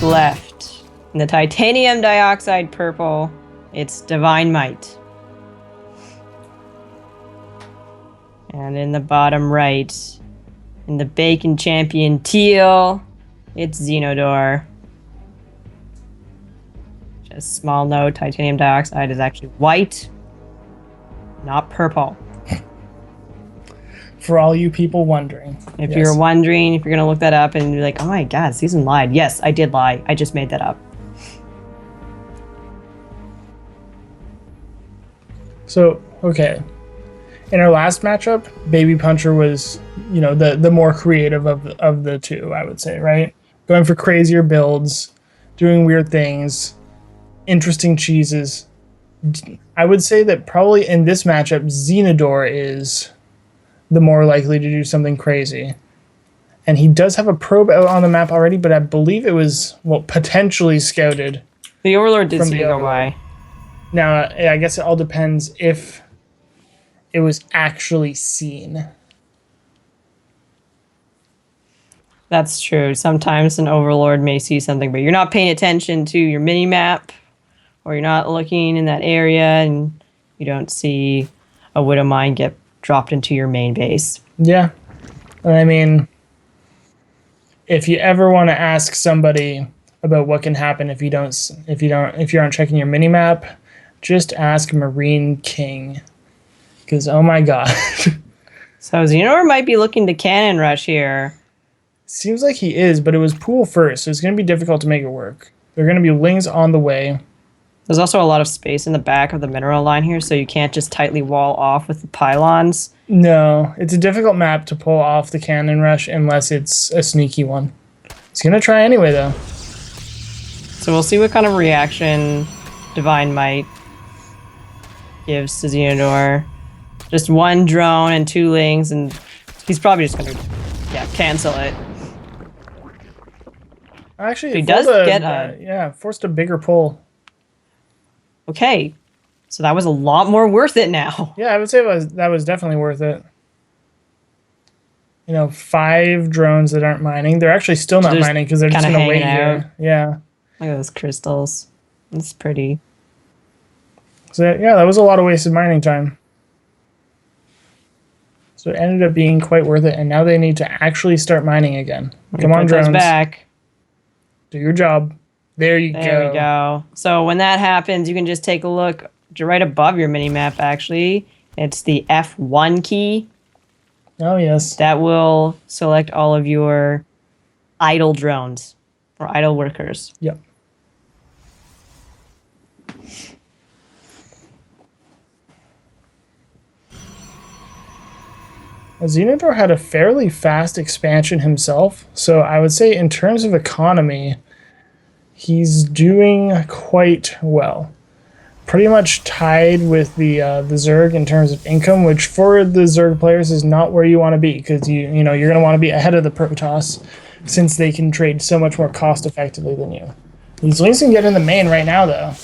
left. In the titanium dioxide purple, it's DivineMight. And in the bottom right, in the bacon champion teal, it's Xenodore. Just small note, titanium dioxide is actually white, not purple. For all you people wondering. If you're wondering, if you're going to look that up and be like, oh my god, Susan lied. Yes, I did lie. I just made that up. So, okay. In our last matchup, Baby Puncher was, you know, the more creative of the two, I would say, right? Going for crazier builds, doing weird things, interesting cheeses. I would say that probably in this matchup, Xenodore is the more likely to do something crazy. And he does have a probe out on the map already, but I believe it was, well, potentially scouted. The Overlord did see go by. Now, I guess it all depends if it was actually seen. That's true. Sometimes an Overlord may see something, but you're not paying attention to your mini-map, or you're not looking in that area, and you don't see a Widow Mine get dropped into your main base. Yeah. I mean, if you ever want to ask somebody about what can happen if you aren't checking your mini-map, just ask Marine King. Because, oh my god. So Xenodore might be looking to cannon rush here. Seems like he is, but it was pool first, so it's going to be difficult to make it work. There are going to be lings on the way. There's also a lot of space in the back of the mineral line here, so you can't just tightly wall off with the pylons. No, it's a difficult map to pull off the cannon rush unless it's a sneaky one. He's going to try anyway, though. So we'll see what kind of reaction DivineMight gives to Xenodore. Just one drone and two lings, and he's probably just going to cancel it. Actually, he does get a... forced a bigger pull. Okay, so that was a lot more worth it now. Yeah, I would say that was definitely worth it. You know, 5 drones that aren't mining. They're actually still not mining because they're just going to wait here. Yeah. Look at those crystals. It's pretty. So, yeah, that was a lot of wasted mining time. So it ended up being quite worth it, and now they need to actually start mining again. Come on, drones. Back. Do your job. There we go. So when that happens, you can just take a look right above your mini-map, actually. It's the F1 key. Oh, yes. That will select all of your idle drones or idle workers. Yep. Xenodore had a fairly fast expansion himself, so I would say in terms of economy, he's doing quite well. Pretty much tied with the Zerg in terms of income, which for the Zerg players is not where you want to be, because you know you're going to want to be ahead of the Protoss, since they can trade so much more cost effectively than you. These Lings can get in the main right now, though.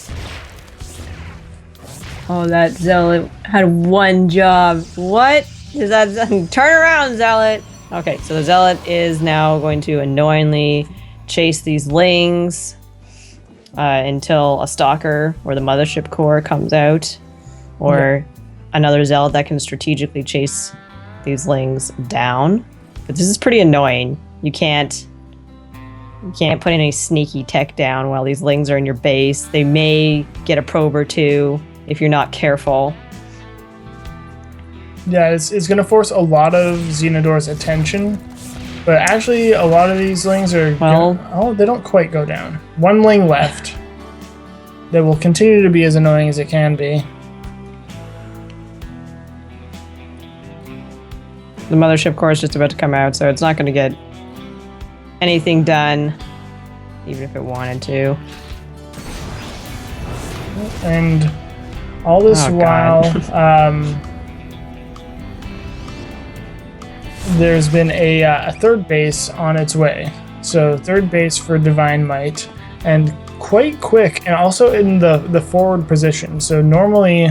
Oh, that Zealot had one job. What? Is that turn around, Zealot? Okay, so the Zealot is now going to annoyingly chase these Lings until a Stalker or the Mothership Core comes out, or another Zealot that can strategically chase these Lings down. But this is pretty annoying. You can't put any sneaky tech down while these Lings are in your base. They may get a probe or two if you're not careful. Yeah, it's going to force a lot of Xenodore's attention, but actually a lot of these Lings are... they don't quite go down. One Ling left that will continue to be as annoying as it can be. The Mothership Core is just about to come out, so it's not going to get anything done, even if it wanted to. And all this while... there's been a third base on its way. So third base for DivineMight, and quite quick, and also in the forward position. So normally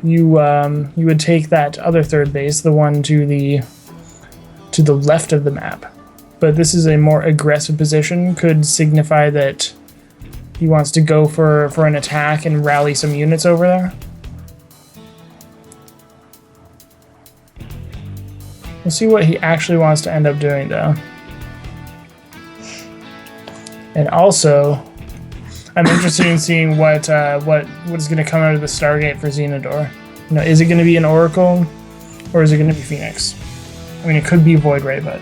you would take that other third base, the one to the left of the map. but this is a more aggressive position. Could signify that he wants to go for an attack and rally some units over there. We'll see what he actually wants to end up doing, though. And also, I'm interested in seeing what is going to come out of the Stargate for Xenodore. You know, is it going to be an Oracle, or is it going to be Phoenix? I mean, it could be Void Ray, but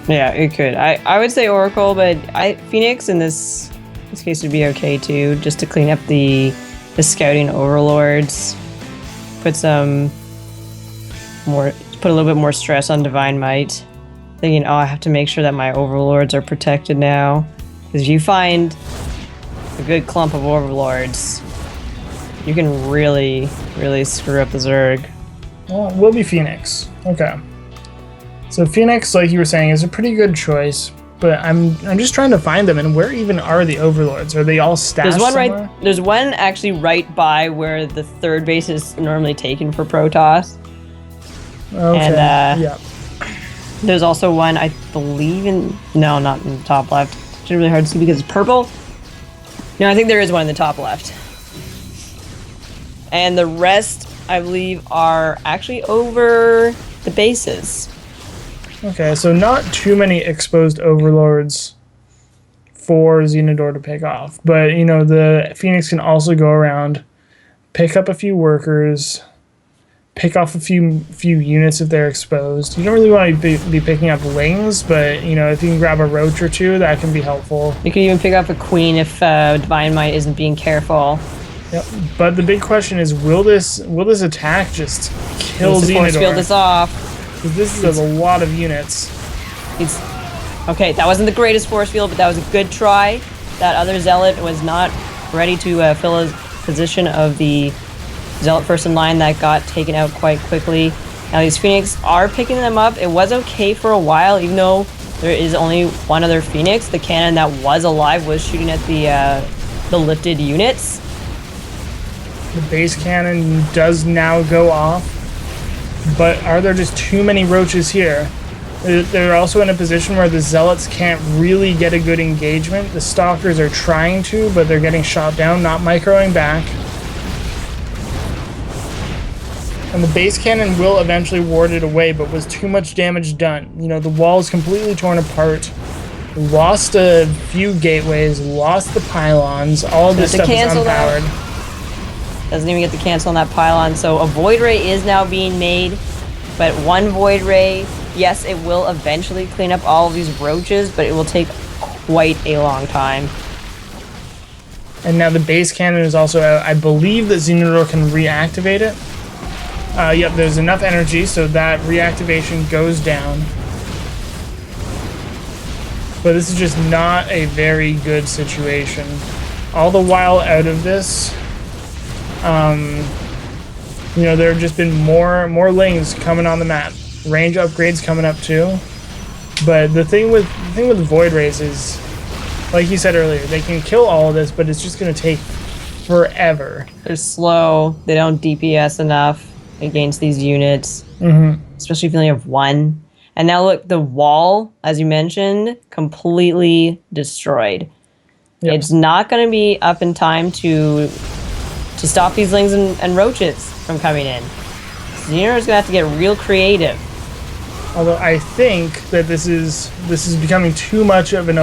yeah, it could. I would say Oracle, but Phoenix in this case would be okay too, just to clean up the scouting overlords. Put a little bit more stress on DivineMight. Thinking, oh, I have to make sure that my overlords are protected now. Because if you find a good clump of overlords, you can really, really screw up the Zerg. Well, it will be Phoenix. Okay. So Phoenix, like you were saying, is a pretty good choice. But I'm just trying to find them, and where even are the overlords? Are they all stashed somewhere? There's one actually right by where the third base is normally taken for Protoss. Okay. And yeah. There's also one, I believe no, not in the top left. It's really hard to see because it's purple. No, I think there is one in the top left. And the rest, I believe, are actually over the bases. Okay, so not too many exposed overlords for Xenodore to pick off. But, you know, the Phoenix can also go around, pick up a few workers, pick off a few units if they're exposed. You don't really want to be picking up lings, but, you know, if you can grab a roach or two, that can be helpful. You can even pick up a queen if DivineMight isn't being careful. Yep. But the big question is, will this attack just kill Xenodore? Force field this off. Because this is a lot of units. Okay, that wasn't the greatest force field, but that was a good try. That other Zealot was not ready to fill a position of the Zealot first in line that got taken out quite quickly. Now these Phoenix are picking them up. It was okay for a while, even though there is only one other Phoenix. The cannon that was alive was shooting at the lifted units. The base cannon does now go off. But are there just too many roaches here? They're also in a position where the Zealots can't really get a good engagement. The Stalkers are trying to, but they're getting shot down, not microing back. And the base cannon will eventually ward it away, but was too much damage done. You know, the wall is completely torn apart. Lost a few gateways, lost the pylons, all of this stuff is unpowered. Doesn't even get to cancel on that pylon. So a Void Ray is now being made, but one Void Ray, yes, it will eventually clean up all of these roaches, but it will take quite a long time. And now the base cannon is also out. I believe that Xenodore can reactivate it. Yep, there's enough energy, so that reactivation goes down. But this is just not a very good situation. All the while out of this, you know, there have just been more lings coming on the map. Range upgrades coming up too. But the thing with Void Rays is, like you said earlier, they can kill all of this, but it's just going to take forever. They're slow. They don't DPS enough against these units, especially if you only have one. And now look, the wall, as you mentioned, completely destroyed. Yep. It's not going to be up in time to stop these lings and roaches from coming in. Xenodore's gonna have to get real creative. Although I think that this is becoming too much of an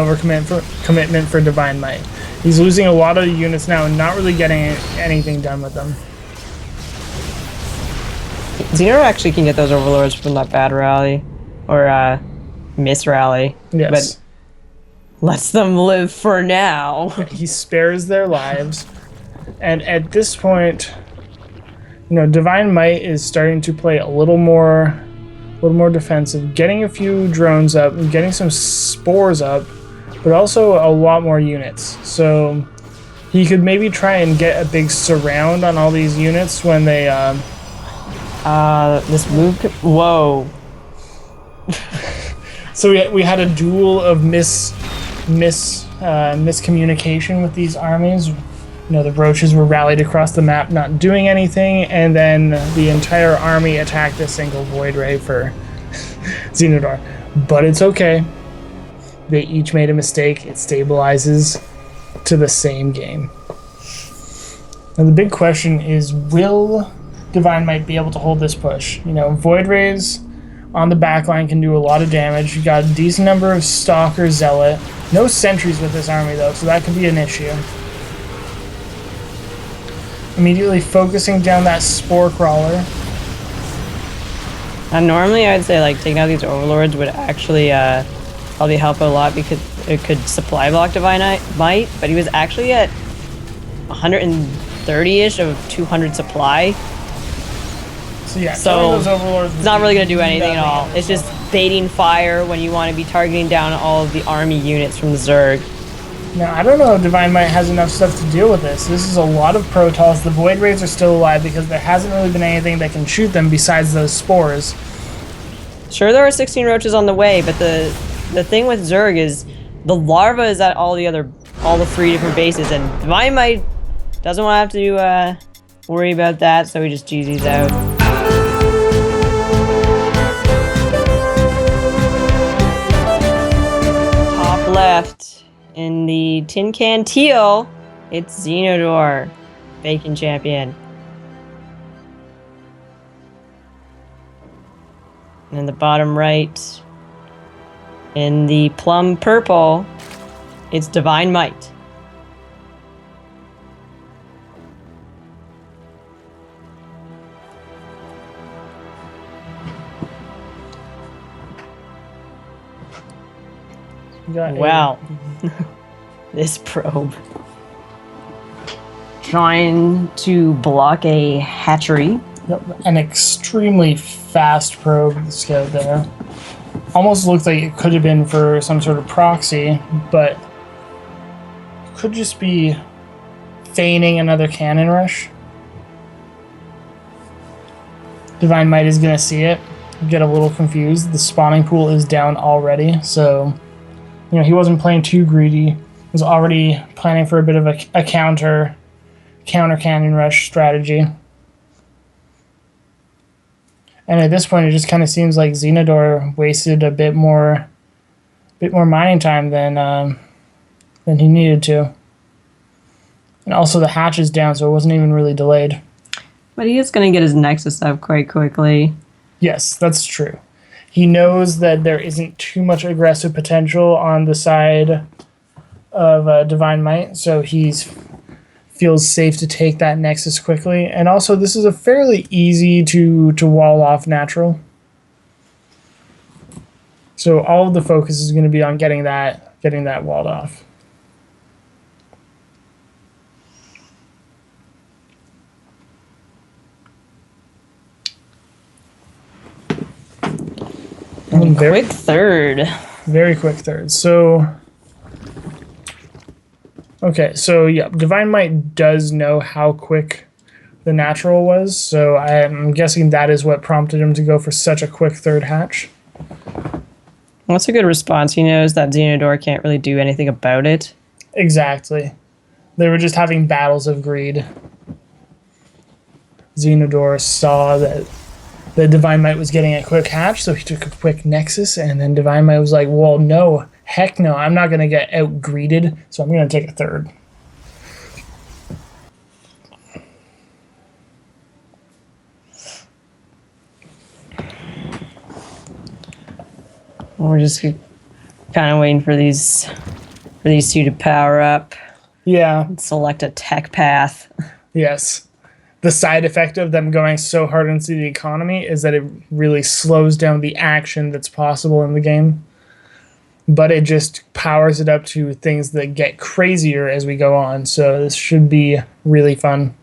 commitment for DivineMight. He's losing a lot of units now and not really getting anything done with them. Xenodore actually can get those overlords from that bad rally or miss rally. Yes. But lets them live for now. He spares their lives. And at this point, you know, DivineMight is starting to play a little more defensive, getting a few drones up, getting some spores up, but also a lot more units. So he could maybe try and get a big surround on all these units when they this move whoa. So we had a duel of miscommunication with these armies. You know, the roaches were rallied across the map, not doing anything, and then the entire army attacked a single Void Ray for Xenodore. But it's okay. they each made a mistake, it stabilizes to the same game. Now the big question is, will DivineMight be able to hold this push? You know, Void Rays on the backline can do a lot of damage. You got a decent number of Stalker, Zealot. No sentries with this army though, so that could be an issue. Immediately focusing down that Spore Crawler. Normally I'd say like taking out these Overlords would actually probably help a lot because it could supply block DivineMight, but he was actually at 130-ish of 200 supply. So yeah, so those Overlords it's not really going to do anything at all. It's just baiting fire when you want to be targeting down all of the army units from the Zerg. Now, I don't know if DivineMight has enough stuff to deal with this. This is a lot of Protoss. The Void Rays are still alive because there hasn't really been anything that can shoot them besides those spores. Sure, there are 16 roaches on the way, but the thing with Zerg is the larva is at all the 3 different bases, and DivineMight doesn't want to have to worry about that, so he just GG's out. Top left. In the Tin Can Teal, it's Xenodore, Bacon Champion. And in the bottom right, in the Plum Purple, it's DivineMight. Wow. This probe. Trying to block a hatchery. Yep, an extremely fast probe scout there. Almost looked like it could have been for some sort of proxy, but could just be feigning another cannon rush. DivineMight is going to see it, get a little confused. The spawning pool is down already, so you know he wasn't playing too greedy. Was already planning for a bit of a counter cannon rush strategy. And at this point, it just kind of seems like Xenodore wasted a bit more mining time than he needed to. And also the hatch is down, so it wasn't even really delayed. But he is going to get his Nexus up quite quickly. Yes, that's true. He knows that there isn't too much aggressive potential on the side of DivineMight, so he feels safe to take that Nexus quickly. And also, this is a fairly easy to wall off natural. So all of the focus is going to be on getting that walled off. Quick third. Very quick third. So okay, so yeah, DivineMight does know how quick the natural was, so I'm guessing that is what prompted him to go for such a quick third hatch. That's a good response. He knows that Xenodore can't really do anything about it. Exactly. They were just having battles of greed. Xenodore saw that the DivineMight was getting a quick hatch, so he took a quick Nexus, and then DivineMight was like, well, no, heck no, I'm not going to get out-greeded, so I'm going to take a third. We're just kind of waiting for these two to power up. Yeah. Select a tech path. Yes. The side effect of them going so hard into the economy is that it really slows down the action that's possible in the game. But it just powers it up to things that get crazier as we go on. So this should be really fun.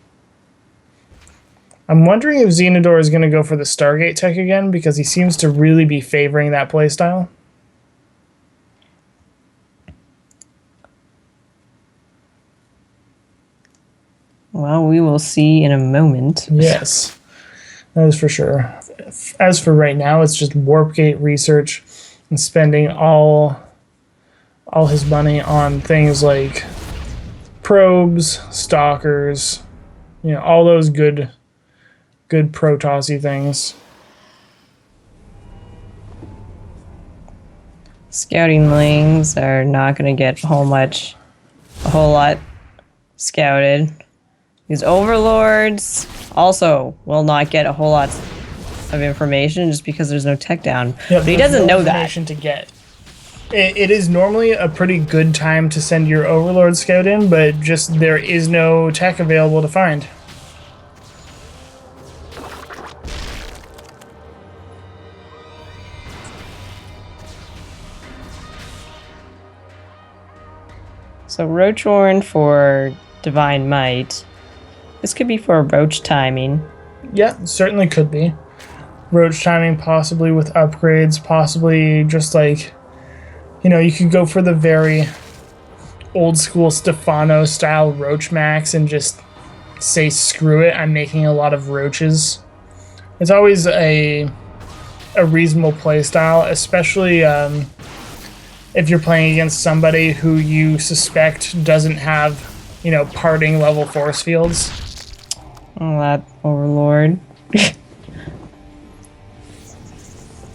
I'm wondering if Xenodore is going to go for the Stargate tech again, because he seems to really be favoring that playstyle. Well, we will see in a moment. Yes, that is for sure. As for right now, it's just Warp Gate research and spending all his money on things like probes, stalkers, you know, all those good Protossy things. Scoutinglings are not going to get a whole lot scouted. These overlords also will not get a whole lot of information just because there's no tech down. Yeah, but he doesn't know that. Information to get. It is normally a pretty good time to send your overlord scout in, but just there is no tech available to find. So Roachhorn for DivineMight. This could be for roach timing. Yeah, certainly could be. Roach timing, possibly with upgrades, possibly just like, you know, you could go for the very old school Stefano style roach max and just say screw it, I'm making a lot of roaches. It's always a reasonable play style, especially if you're playing against somebody who you suspect doesn't have, you know, parting level force fields. Oh, that overlord.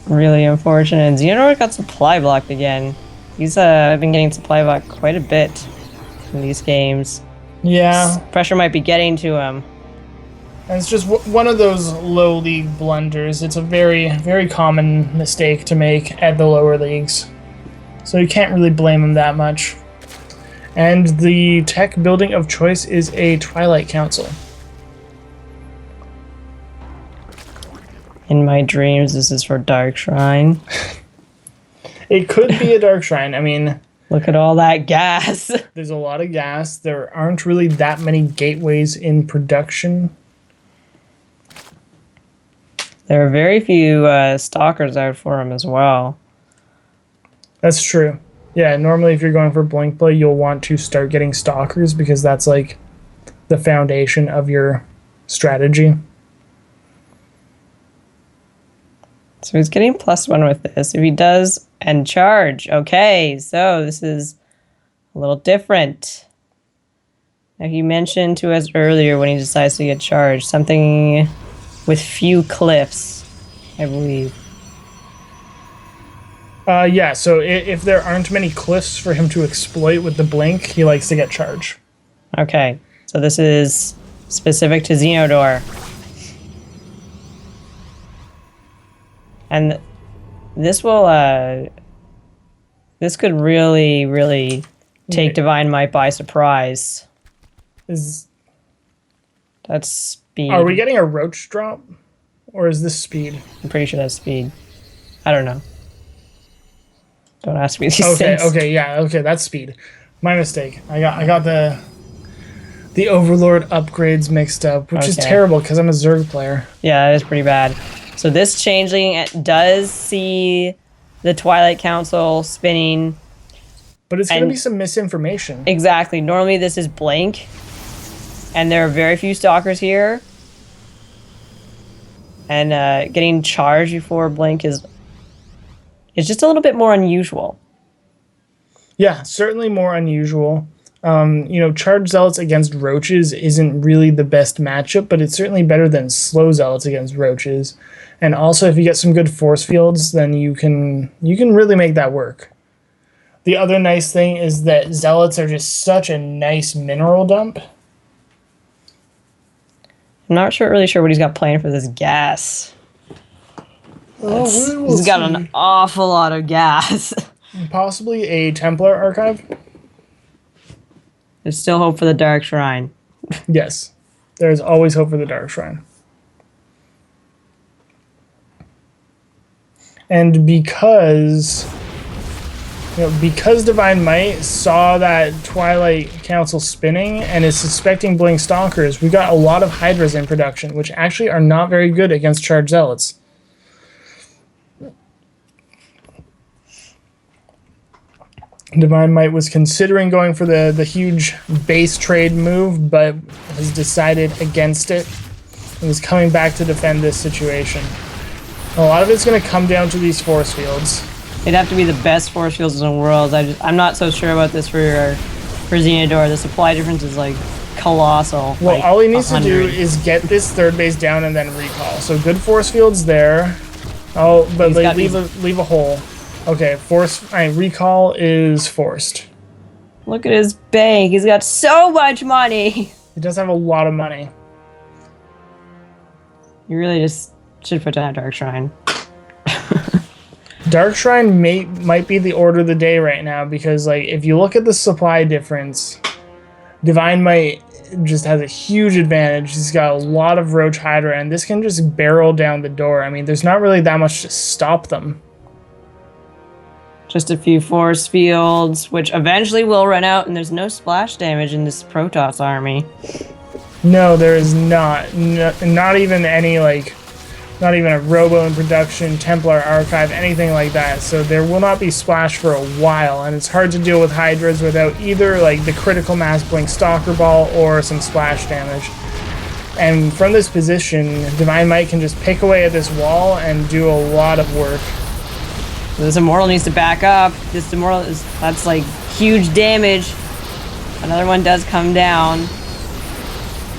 Really unfortunate. Xenodore got supply blocked again. He's been getting supply blocked quite a bit in these games. Yeah. Pressure might be getting to him. And it's just one of those low league blunders. It's a very, very common mistake to make at the lower leagues. So you can't really blame him that much. And the tech building of choice is a Twilight Council. In my dreams, this is for Dark Shrine. It could be a Dark Shrine. I mean, look at all that gas. There's a lot of gas. There aren't really that many gateways in production. There are very few stalkers out for him as well. That's true. Yeah, normally if you're going for blink play, you'll want to start getting stalkers because that's like the foundation of your strategy. So he's getting +1 with this. If he does, and charge. Okay, so this is a little different. Now he mentioned to us earlier when he decides to get charged, something with few cliffs, I believe. Yeah, so if there aren't many cliffs for him to exploit with the blink, he likes to get charged. Okay, so this is specific to Xenodore. And this will, this could really, really take DivineMight by surprise. That's speed. Are we getting a roach drop? Or is this speed? I'm pretty sure that's speed. I don't know. Don't ask me these things. Okay, that's speed. My mistake. I got the Overlord upgrades mixed up, which is terrible because I'm a Zerg player. Yeah, that is pretty bad. So this changeling does see the Twilight Council spinning. But it's going to be some misinformation. Exactly. Normally this is blank. And there are very few stalkers here. And getting charged before blank is just a little bit more unusual. Yeah, certainly more unusual. You know, charged zealots against roaches isn't really the best matchup, but it's certainly better than slow zealots against roaches. And also, if you get some good force fields, then you can really make that work. The other nice thing is that zealots are just such a nice mineral dump. I'm not really sure what he's got planned for this gas. He's got an awful lot of gas. Possibly a Templar archive. There's still hope for the Dark Shrine. Yes, there's always hope for the Dark Shrine. And because DivineMight saw that Twilight Council spinning and is suspecting Blink Stalkers, we got a lot of Hydras in production, which actually are not very good against Charged Zealots. DivineMight was considering going for the huge base trade move, but has decided against it and is coming back to defend this situation. A lot of it's going to come down to these force fields. It'd have to be the best force fields in the world. I'm not so sure about this for Xenodore. The supply difference is like colossal. Well, like all he needs 100. to do is get this third base down and then recall. So good force fields there. Oh, but like leave a hole. Okay, recall is forced. Look at his bank. He's got so much money. He does have a lot of money. You really just should put down a Dark Shrine. Dark Shrine might be the order of the day right now because, like, if you look at the supply difference, DivineMight just has a huge advantage. He's got a lot of Roach Hydra, and this can just barrel down the door. I mean, there's not really that much to stop them. Just a few force fields, which eventually will run out, and there's no splash damage in this Protoss army. No, there is not. Not even any, like, not even a Robo in production, Templar Archive, anything like that. So there will not be splash for a while, and it's hard to deal with Hydras without either, like, the critical mass blink Stalker Ball or some splash damage. And from this position, DivineMight can just pick away at this wall and do a lot of work. This Immortal needs to back up. This Immortal that's like huge damage. Another one does come down.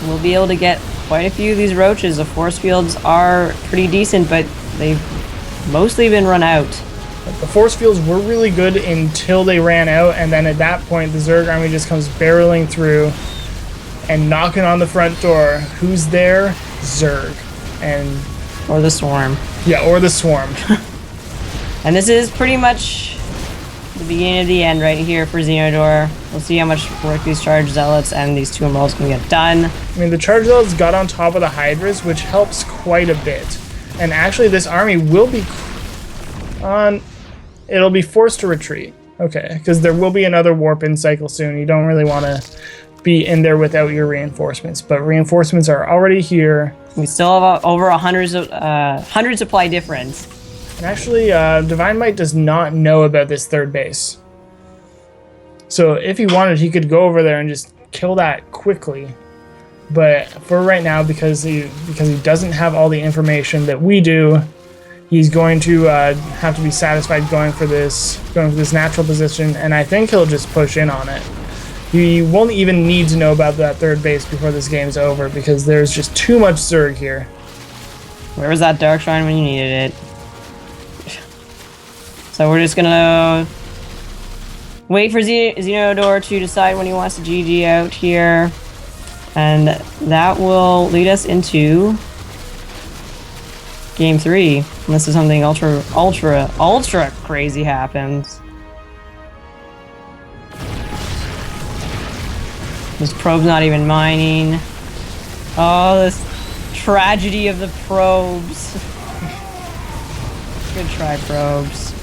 We'll be able to get quite a few of these roaches. The force fields are pretty decent, but they've mostly been run out. The force fields were really good until they ran out, and then at that point the Zerg army just comes barreling through and knocking on the front door. Who's there? Zerg. Or the Swarm. Yeah, or the Swarm. And this is pretty much the beginning of the end right here for Xenodore. We'll see how much work these Charged Zealots and these two Emeralds can get done. I mean, the Charged Zealots got on top of the Hydras, which helps quite a bit. And actually, this army will be it'll be forced to retreat. Okay, because there will be another warp-in cycle soon. You don't really want to be in there without your reinforcements. But reinforcements are already here. We still have over 100 supply difference. And actually, DivineMight does not know about this third base. So if he wanted, he could go over there and just kill that quickly. But for right now, because he doesn't have all the information that we do, he's going to have to be satisfied going for this natural position, and I think he'll just push in on it. He won't even need to know about that third base before this game's over, because there's just too much Zerg here. Where was that Dark Shrine when you needed it? So we're just gonna wait for Xenodore to decide when he wants to GG out here. And that will lead us into Game 3. Unless there's something ultra crazy happens. This probe's not even mining. Oh, this tragedy of the probes. Good try, probes.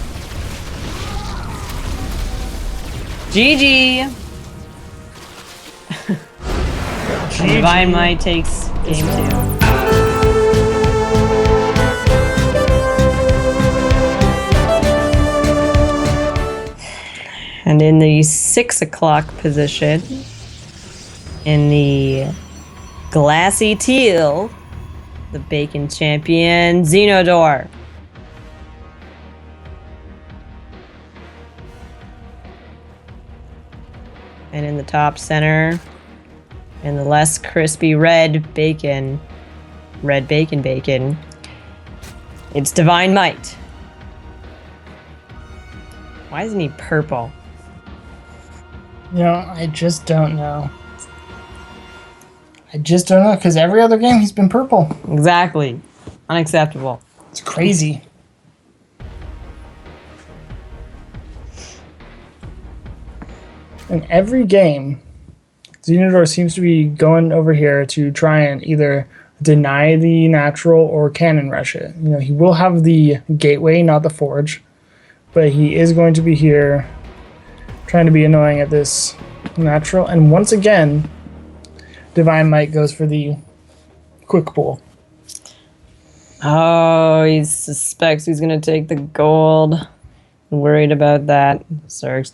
GG! DivineMight takes Game 2. And in the 6 o'clock position, in the glassy teal, the Bacon champion, Xenodore. And in the top center, in the less crispy red bacon, it's DivineMight. Why isn't he purple? You know, I just don't know. Because every other game he's been purple. Exactly. Unacceptable. It's crazy. In every game, Xenodore seems to be going over here to try and either deny the natural or cannon rush it. You know, he will have the gateway, not the forge, but he is going to be here trying to be annoying at this natural. And once again, DivineMight goes for the quick pull. Oh, he suspects he's going to take the gold. I'm worried about that. Zerg's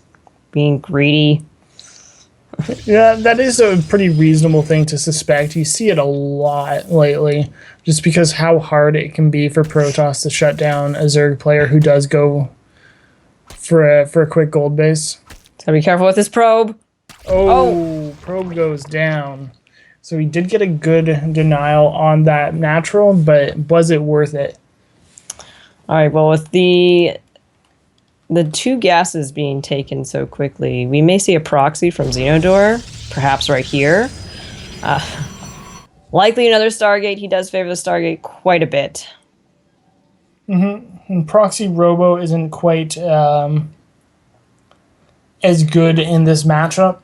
being greedy. Yeah, that is a pretty reasonable thing to suspect. You see it a lot lately, just because how hard it can be for Protoss to shut down a Zerg player who does go for a quick gold base. Gotta be careful with this probe. Oh, probe goes down. So he did get a good denial on that natural, but was it worth it? All right, well, with the the 2 gases being taken so quickly, we may see a proxy from Xenodore, perhaps right here. Likely another Stargate. He does favor the Stargate quite a bit. And Proxy Robo isn't quite as good in this matchup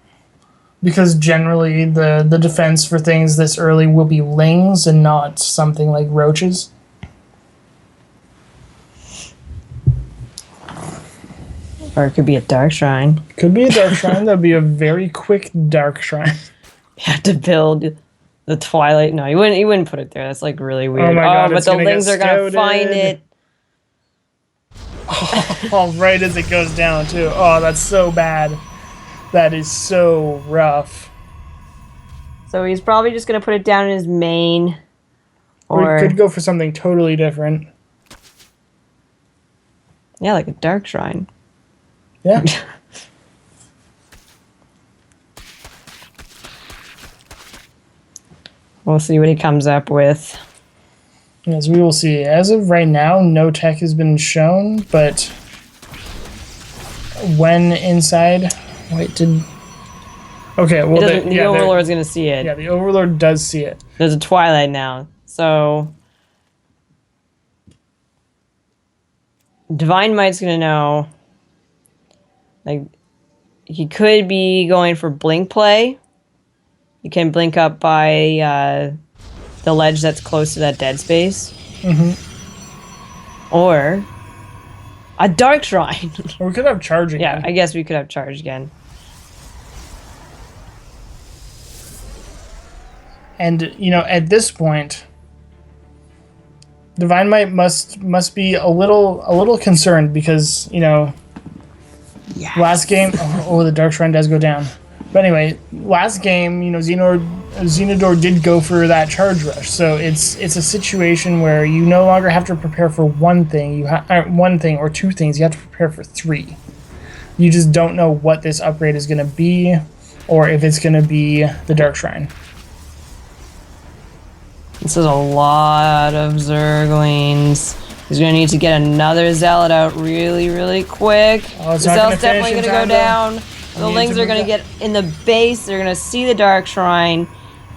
because generally the defense for things this early will be lings and not something like roaches. Or it could be a Dark Shrine. Could be a Dark Shrine. That'd be a very quick Dark Shrine. You have to build the Twilight. No, you wouldn't put it there. That's like really weird. Oh my god, but the lings are gonna find it. Oh, right as it goes down too. Oh, that's so bad. That is so rough. So he's probably just gonna put it down in his main. Or he could go for something totally different. Yeah, like a Dark Shrine. Yeah. We'll see what he comes up with. Yes, we will see. As of right now, no tech has been shown, but when inside, wait, did... Okay, well, the Overlord's gonna see it. Yeah, the Overlord does see it. There's a Twilight now, so DivineMight's gonna know. Like, he could be going for blink play. You can blink up by the ledge that's close to that dead space. Or a Dark Shrine. Or we could have charge again. Yeah, I guess we could have charge again. And, you know, at this point, DivineMight must be a little concerned because, you know, last game... Oh, the Dark Shrine does go down. But anyway, last game, you know, Xenodore did go for that charge rush. So it's a situation where you no longer have to prepare for one thing. One thing or 2 things. You have to prepare for 3. You just don't know what this upgrade is going to be, or if it's going to be the Dark Shrine. This is a lot of Zerglings. He's going to need to get another Zealot out really, really quick. Oh, the Zealot's definitely going to go down. The lings are going to get in the base. They're going to see the Dark Shrine.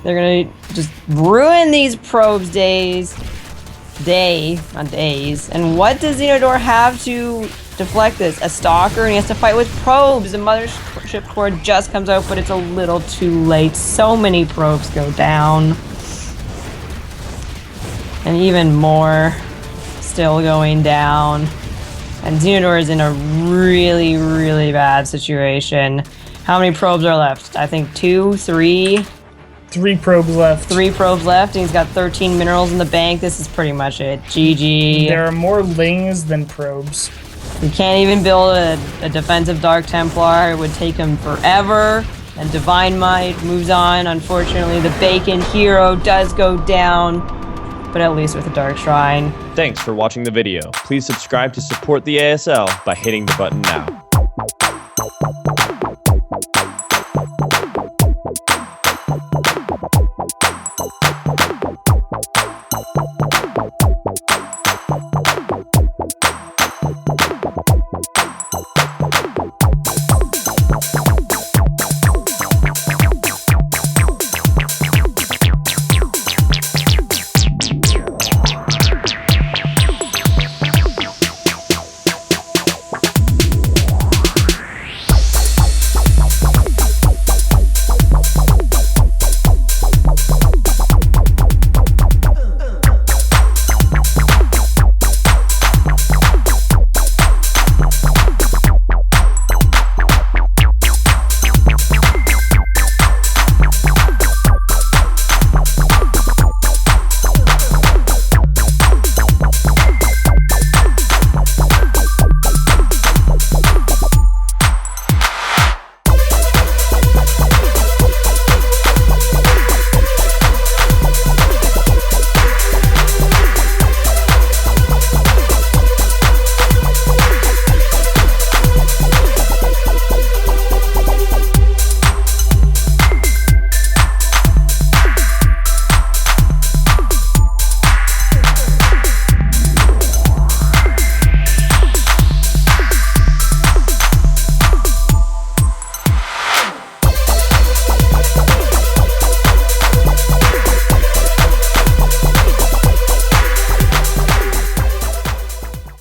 They're going to just ruin these probes not days. And what does Xenodore have to deflect this? A Stalker, and he has to fight with probes. The Mothership Core just comes out, but it's a little too late. So many probes go down. And even more still going down. And Xenodore is in a really, really bad situation. How many probes are left? I think 2, 3. 3 probes left. 3 probes left, and he's got 13 minerals in the bank. This is pretty much it. GG. There are more lings than probes. He can't even build a defensive Dark Templar. It would take him forever. And DivineMight moves on. Unfortunately, the Bacon Hero does go down, but at least with a Dark Shrine. Thanks for watching the video. Please subscribe to support the ASL by hitting the button now.